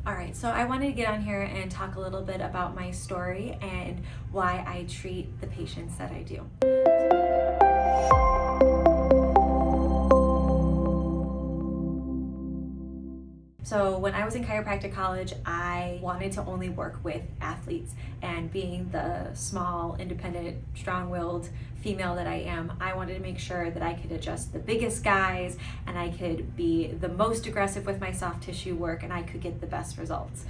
All right, so I wanted to get on here and talk a little bit about my story and why I treat the patients that I do. So when I was in chiropractic college, I wanted to only work with athletes, and being the small, independent, strong-willed female that I am, I wanted to make sure that I could adjust the biggest guys and I could be the most aggressive with my soft tissue work and I could get the best results,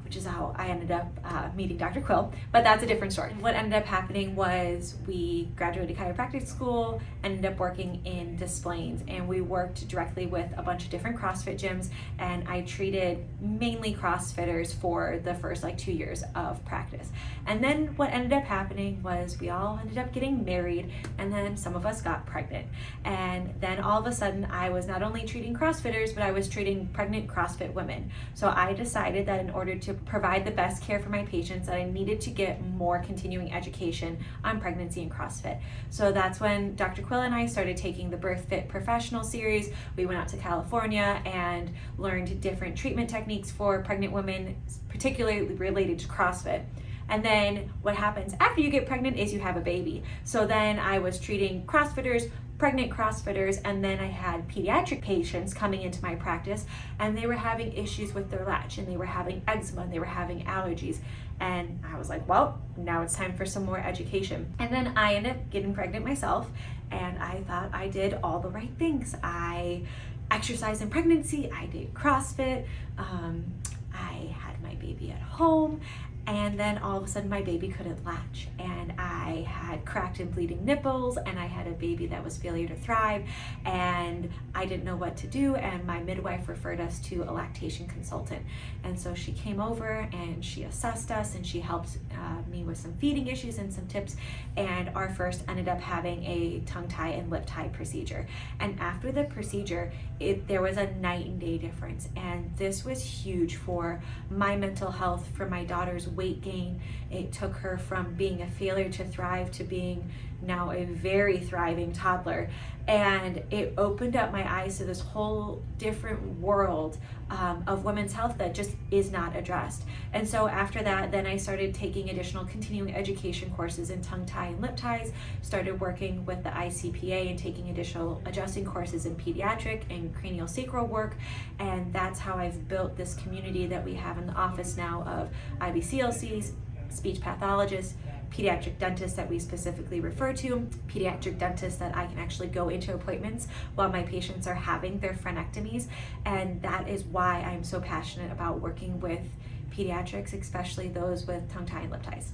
which is how I ended up meeting Dr. Quill, but that's a different story. What ended up happening was we graduated chiropractic school, ended up working in Des Plaines, and we worked directly with a bunch of different CrossFit gyms, and I treated mainly CrossFitters for the first 2 years of practice. And then what ended up happening was we all ended up getting married, and then some of us got pregnant. And then all of a sudden I was not only treating CrossFitters, but I was treating pregnant CrossFit women. So I decided that in order to provide the best care for my patients, that I needed to get more continuing education on pregnancy and CrossFit. So that's when Dr. Quill and I started taking the Birth Fit Professional series. We went out to California and learned different treatment techniques for pregnant women, particularly related to CrossFit. And then what happens after you get pregnant is you have a baby. So then I was treating CrossFitters, pregnant CrossFitters, and then I had pediatric patients coming into my practice, and they were having issues with their latch, and they were having eczema, and they were having allergies. And I was like, well, now it's time for some more education. And then I ended up getting pregnant myself, and I thought I did all the right things. I exercised in pregnancy, I did CrossFit, I had my baby at home, and then all of a sudden my baby couldn't latch, and I had cracked and bleeding nipples, and I had a baby that was failure to thrive, and I didn't know what to do, and my midwife referred us to a lactation consultant. And so she came over and she assessed us, and she helped me with some feeding issues and some tips, and our first ended up having a tongue tie and lip tie procedure. And after the procedure, there was a night and day difference, and this was huge for my mental health, for my daughter's weight gain. It took her from being a failure to thrive to being now a very thriving toddler, and it opened up my eyes to this whole different world of women's health that just is not addressed. And so after that, then I started taking additional continuing education courses in tongue tie and lip ties, started working with the ICPA and taking additional adjusting courses in pediatric and cranial sacral work, and that's how I've built this community that we have in the office now of IBCLCs, speech pathologists, pediatric dentists that we specifically refer to, pediatric dentists that I can actually go into appointments while my patients are having their frenectomies. And that is why I'm so passionate about working with pediatrics, especially those with tongue tie and lip ties.